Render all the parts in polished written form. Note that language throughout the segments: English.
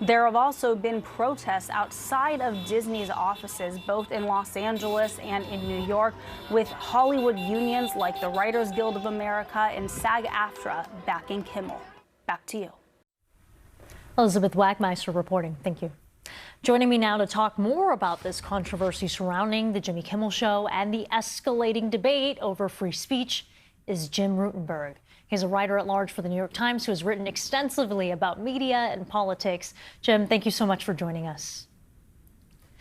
There have also been protests outside of Disney's offices, both in Los Angeles and in New York, with Hollywood unions like the Writers Guild of America and SAG-AFTRA backing Kimmel. Back to you. Elizabeth Wagmeister reporting. Thank you. Joining me now to talk more about this controversy surrounding the Jimmy Kimmel Show and the escalating debate over free speech is Jim Rutenberg. He's a writer at large for the New York Times who has written extensively about media and politics. Jim, thank you so much for joining us.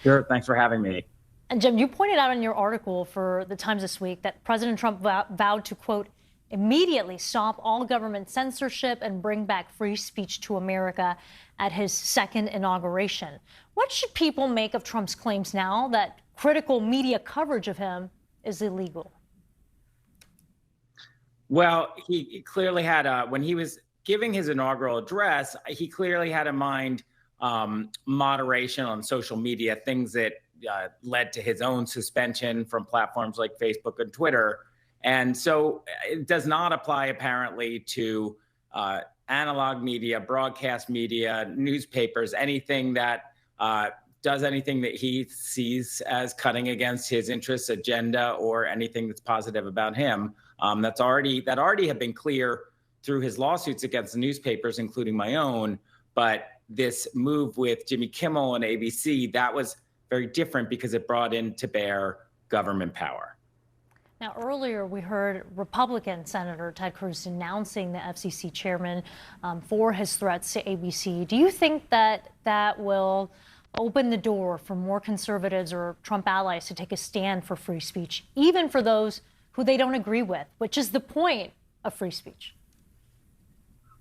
Sure, thanks for having me. And Jim, you pointed out in your article for the Times this week that President Trump vowed to, quote, immediately stop all government censorship and bring back free speech to America at his second inauguration. What should people make of Trump's claims now that critical media coverage of him is illegal? Well, he clearly had, when he was giving his inaugural address, he clearly had in mind moderation on social media, things that led to his own suspension from platforms like Facebook and Twitter. And so it does not apply, apparently, to analog media, broadcast media, newspapers, anything that does anything that he sees as cutting against his interests, agenda, or anything that's positive about him. That already have been clear through his lawsuits against the newspapers, including my own. But this move with Jimmy Kimmel and ABC, that was very different because it brought in to bear government power. Now, earlier we heard Republican Senator Ted Cruz denouncing the FCC chairman for his threats to ABC. Do you think that that will open the door for more conservatives or Trump allies to take a stand for free speech, even for those who they don't agree with, which is the point of free speech?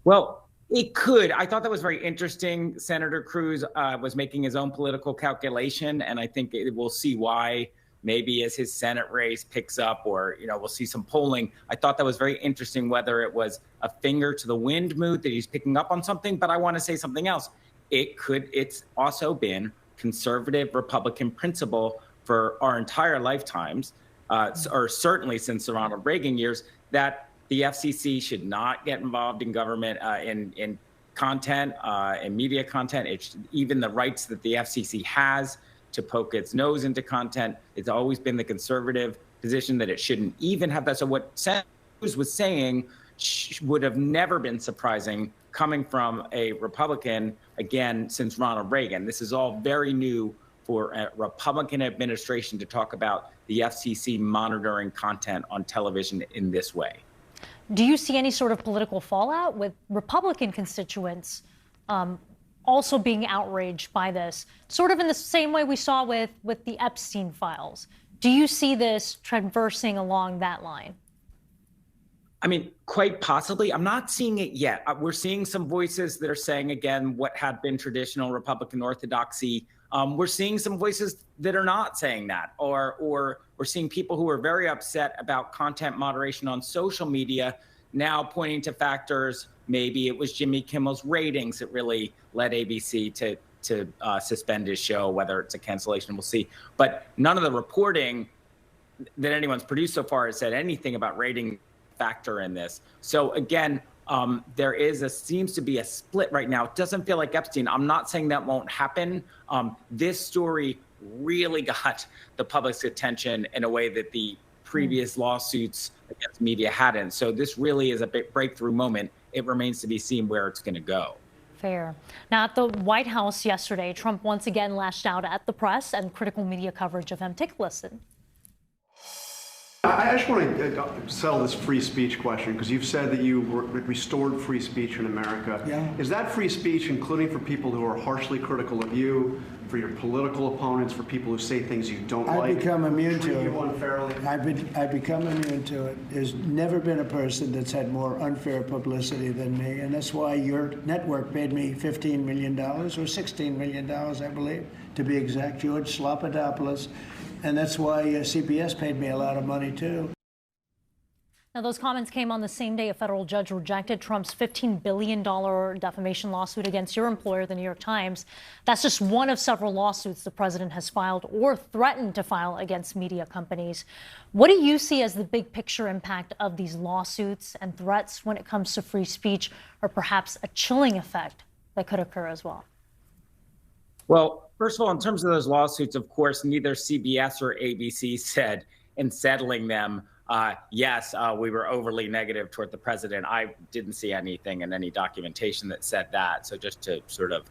Well, it could. I thought that was very interesting. Senator Cruz was making his own political calculation, and I think we'll see why. Maybe as his Senate race picks up, or we'll see some polling. I thought that was very interesting, whether it was a finger to the wind mood that he's picking up on something. But I want to say something else. It's also been conservative Republican principle for our entire lifetimes, or certainly since the Ronald Reagan years, that the FCC should not get involved in government, in content, in media content. Even the rights that the FCC has to poke its nose into content. It's always been the conservative position that it shouldn't even have that. So what Senator Cruz was saying would have never been surprising coming from a Republican, again, since Ronald Reagan. This is all very new for a Republican administration to talk about the FCC monitoring content on television in this way. Do you see any sort of political fallout with Republican constituents also being outraged by this, sort of in the same way we saw with the Epstein files? Do you see this traversing along that line? I mean, quite possibly. I'm not seeing it yet. We're seeing some voices that are saying, again, what had been traditional Republican orthodoxy. We're seeing some voices that are not saying that, or we're seeing people who are very upset about content moderation on social media now pointing to factors. Maybe it was Jimmy Kimmel's ratings that really led ABC to suspend his show, whether it's a cancellation, we'll see. But none of the reporting that anyone's produced so far has said anything about rating factor in this. So again, there seems to be a split right now. It doesn't feel like Epstein. I'm not saying that won't happen. This story really got the public's attention in a way that the previous lawsuits against media hadn't. So this really is a big breakthrough moment. It remains to be seen where it's going to go. Fair. Now, at the White House yesterday, Trump once again lashed out at the press and critical media coverage of him. Take a listen. I just want to settle this free speech question, because you've said that you restored free speech in America. Yeah. Is that free speech including for people who are harshly critical of you, for your political opponents, for people who say things you don't like? I become immune to it. You unfairly? I become immune to it. There's never been a person that's had more unfair publicity than me, and that's why your network paid me $15 million, or $16 million, I believe, to be exact, George Slopadopoulos. And that's why CBS paid me a lot of money, too. Now, those comments came on the same day a federal judge rejected Trump's $15 billion defamation lawsuit against your employer, the New York Times. That's just one of several lawsuits the president has filed or threatened to file against media companies. What do you see as the big picture impact of these lawsuits and threats when it comes to free speech, or perhaps a chilling effect that could occur as well? Well, first of all, in terms of those lawsuits, of course, neither CBS or ABC said in settling them, yes, we were overly negative toward the president. I didn't see anything in any documentation that said that. So just to sort of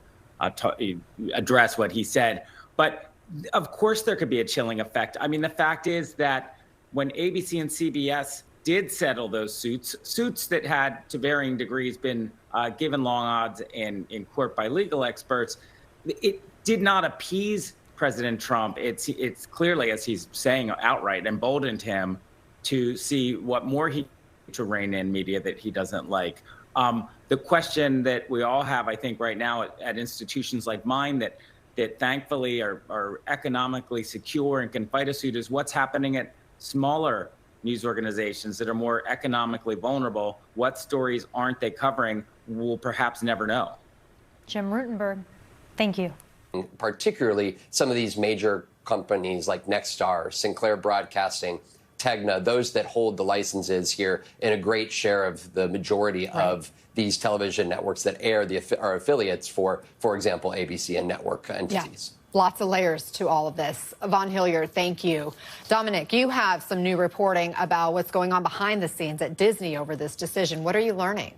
address what he said. But of course, there could be a chilling effect. I mean, the fact is that when ABC and CBS did settle those suits that had to varying degrees been given long odds in court by legal experts, it did not appease President Trump. It's clearly, as he's saying outright, emboldened him to see what more he to rein in media that he doesn't like. The question that we all have, I think, right now at institutions like mine that thankfully are economically secure and can fight a suit is what's happening at smaller news organizations that are more economically vulnerable. What stories aren't they covering? We'll perhaps never know. Jim Rutenberg, thank you. Particularly some of these major companies like Nexstar, Sinclair Broadcasting, Tegna, those that hold the licenses here in a great share of the majority of these television networks that air are affiliates for example, ABC and network entities. Yeah. Lots of layers to all of this. Vaughn Hilliard, thank you. Dominic, you have some new reporting about what's going on behind the scenes at Disney over this decision. What are you learning?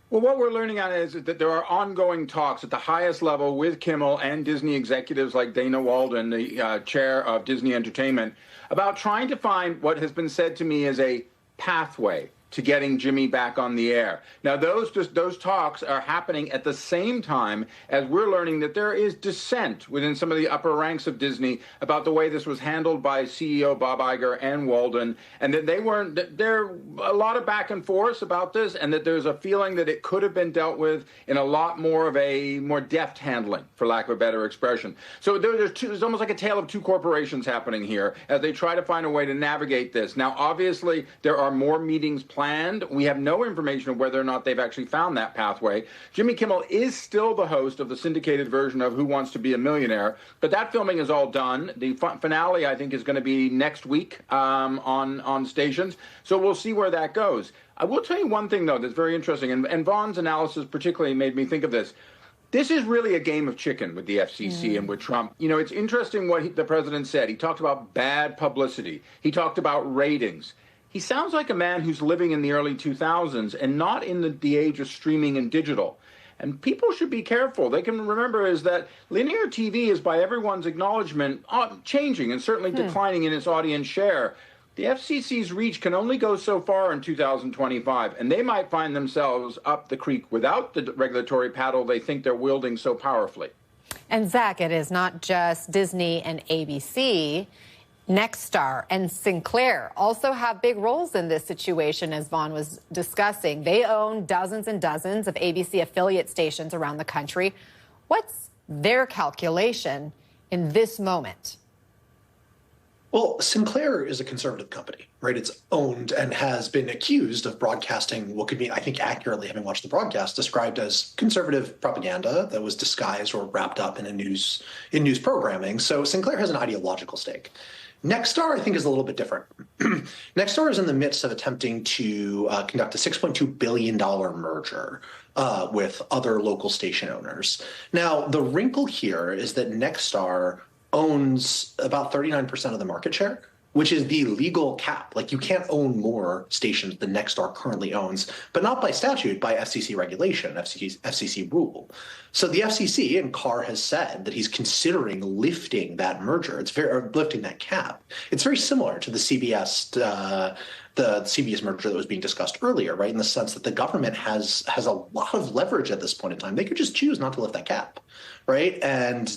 Well, what we're learning on is that there are ongoing talks at the highest level with Kimmel and Disney executives like Dana Walden, the chair of Disney Entertainment, about trying to find what has been said to me as a pathway to getting Jimmy back on the air. Now, those talks are happening at the same time as we're learning that there is dissent within some of the upper ranks of Disney about the way this was handled by CEO Bob Iger and Walden, and that there a lot of back and forth about this, and that there's a feeling that it could have been dealt with in a lot more of a more deft handling, for lack of a better expression. So there's almost like a tale of two corporations happening here as they try to find a way to navigate this. Now, obviously, there are more meetings planned. We have no information of whether or not they've actually found that pathway. Jimmy Kimmel is still the host of the syndicated version of Who Wants to Be a Millionaire, but that filming is all done. The finale, I think, is going to be next week on stations, so we'll see where that goes. I will tell you one thing, though, that's very interesting, and Vaughn's analysis particularly made me think of this. This is really a game of chicken with the FCC and with Trump. You know, it's interesting what the president said. He talked about bad publicity. He talked about ratings. He sounds like a man who's living in the early 2000s and not in the age of streaming and digital. And people should be careful. They can remember is that linear TV is, by everyone's acknowledgement, changing and certainly declining in its audience share. The FCC's reach can only go so far in 2025, and they might find themselves up the creek without the regulatory paddle they think they're wielding so powerfully. And Zach, it is not just Disney and ABC. Nexstar and Sinclair also have big roles in this situation, as Vaughn was discussing. They own dozens and dozens of ABC affiliate stations around the country. What's their calculation in this moment? Well, Sinclair is a conservative company, right? It's owned and has been accused of broadcasting what could be, I think accurately, having watched the broadcast, described as conservative propaganda that was disguised or wrapped up in news programming. So Sinclair has an ideological stake. Nexstar, I think, is a little bit different. Nexstar is in the midst of attempting to conduct a $6.2 billion merger with other local station owners. Now, the wrinkle here is that Nexstar owns about 39% of the market share, which is the legal cap. Like, you can't own more stations than Nexstar currently owns, but not by statute, by FCC regulation, FCC rule. So the FCC, and Carr has said that he's considering lifting that merger. Lifting that cap. It's very similar to the CBS merger that was being discussed earlier, right? In the sense that the government has a lot of leverage at this point in time. They could just choose not to lift that cap, right? And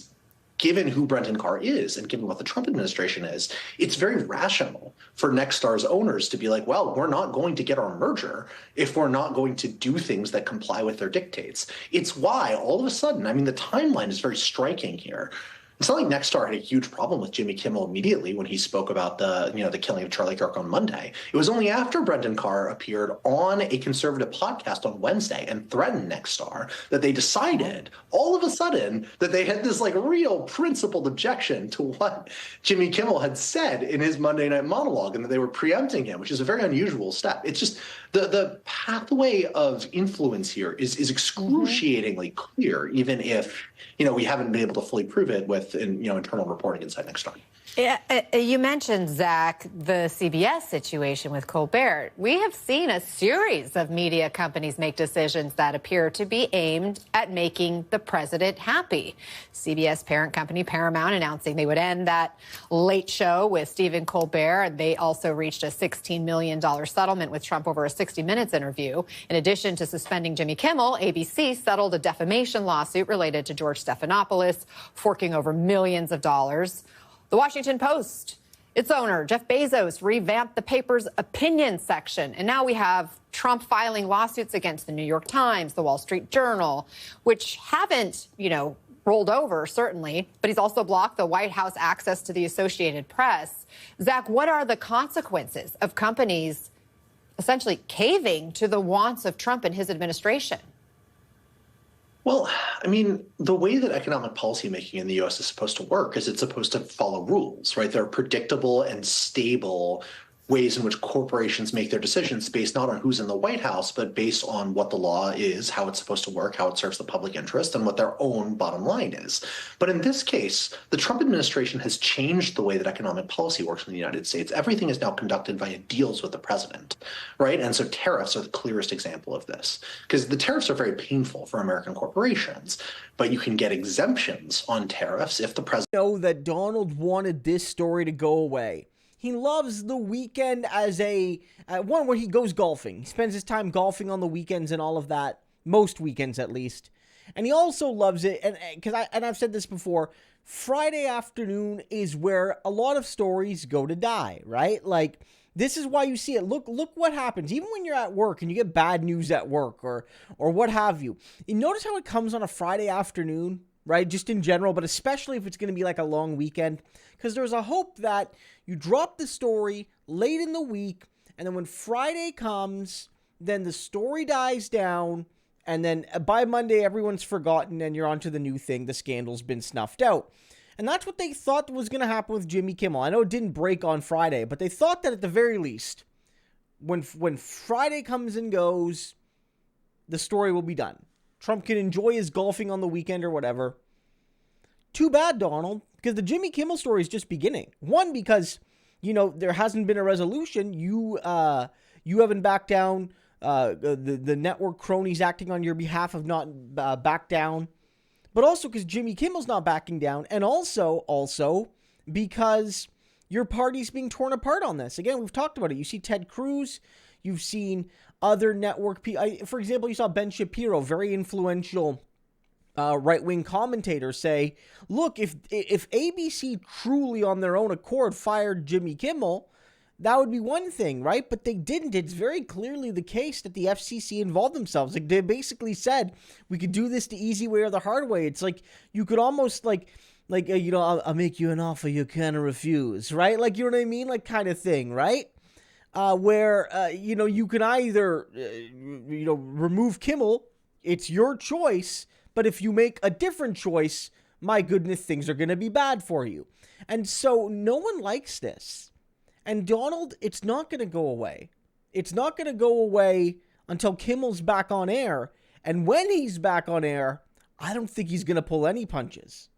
given who Brendan Carr is and given what the Trump administration is, it's very rational for Nexstar's owners to be like, well, we're not going to get our merger if we're not going to do things that comply with their dictates. It's why all of a sudden, I mean, the timeline is very striking here. It's not like Nexstar had a huge problem with Jimmy Kimmel immediately when he spoke about the killing of Charlie Kirk on Monday. It was only after Brendan Carr appeared on a conservative podcast on Wednesday and threatened Nexstar that they decided all of a sudden that they had this like real principled objection to what Jimmy Kimmel had said in his Monday Night Monologue, and that they were preempting him, which is a very unusual step. It's just the pathway of influence here is excruciatingly clear, even if we haven't been able to fully prove it with internal reporting inside Nexstar. Yeah, you mentioned, Zach, the CBS situation with Colbert. We have seen a series of media companies make decisions that appear to be aimed at making the president happy. CBS parent company Paramount announcing they would end that late show with Stephen Colbert. They also reached a $16 million settlement with Trump over a 60 Minutes interview. In addition to suspending Jimmy Kimmel, ABC settled a defamation lawsuit related to George Stephanopoulos, forking over millions of dollars. The Washington Post, its owner, Jeff Bezos, revamped the paper's opinion section. And now we have Trump filing lawsuits against the New York Times, the Wall Street Journal, which haven't, rolled over, certainly. But he's also blocked the White House access to the Associated Press. Zach, what are the consequences of companies essentially caving to the wants of Trump and his administration? Well, I mean, the way that economic policymaking in the U.S. is supposed to work is it's supposed to follow rules, right? There are predictable and stable ways in which corporations make their decisions based not on who's in the White House, but based on what the law is, how it's supposed to work, how it serves the public interest, and what their own bottom line is. But in this case, the Trump administration has changed the way that economic policy works in the United States. Everything is now conducted via deals with the president, right? And so tariffs are the clearest example of this, because the tariffs are very painful for American corporations, but you can get exemptions on tariffs if the president know that Donald wanted this story to go away. He loves the weekend as one where he goes golfing. He spends his time golfing on the weekends and all of that, most weekends at least. And he also loves it, and I've said this before, Friday afternoon is where a lot of stories go to die, right? Like, this is why you see it. Look what happens. Even when you're at work and you get bad news at work or what have you. You notice how it comes on a Friday afternoon, right? Just in general, but especially if it's going to be like a long weekend. Because there's a hope that you drop the story late in the week, and then when Friday comes, then the story dies down, and then by Monday, everyone's forgotten, and you're onto the new thing. The scandal's been snuffed out. And that's what they thought was going to happen with Jimmy Kimmel. I know it didn't break on Friday, but they thought that at the very least, when Friday comes and goes, the story will be done. Trump can enjoy his golfing on the weekend or whatever. Too bad, Donald, because the Jimmy Kimmel story is just beginning. One, because, there hasn't been a resolution. You haven't backed down. The network cronies acting on your behalf have not backed down. But also because Jimmy Kimmel's not backing down. And also because your party's being torn apart on this. Again, we've talked about it. You see Ted Cruz. You've seen other network people. For example, you saw Ben Shapiro, very influential right-wing commentator, say, look, if ABC truly on their own accord fired Jimmy Kimmel, that would be one thing, right? But they didn't. It's very clearly the case that the FCC involved themselves. Like, they basically said, we could do this the easy way or the hard way. It's like, you could almost I'll make you an offer you can't refuse, right? Like, you know what I mean? Like, kind of thing, right? Where you can either, remove Kimmel. It's your choice. But if you make a different choice, my goodness, things are going to be bad for you. And so no one likes this. And Donald, it's not going to go away. It's not going to go away until Kimmel's back on air. And when he's back on air, I don't think he's going to pull any punches.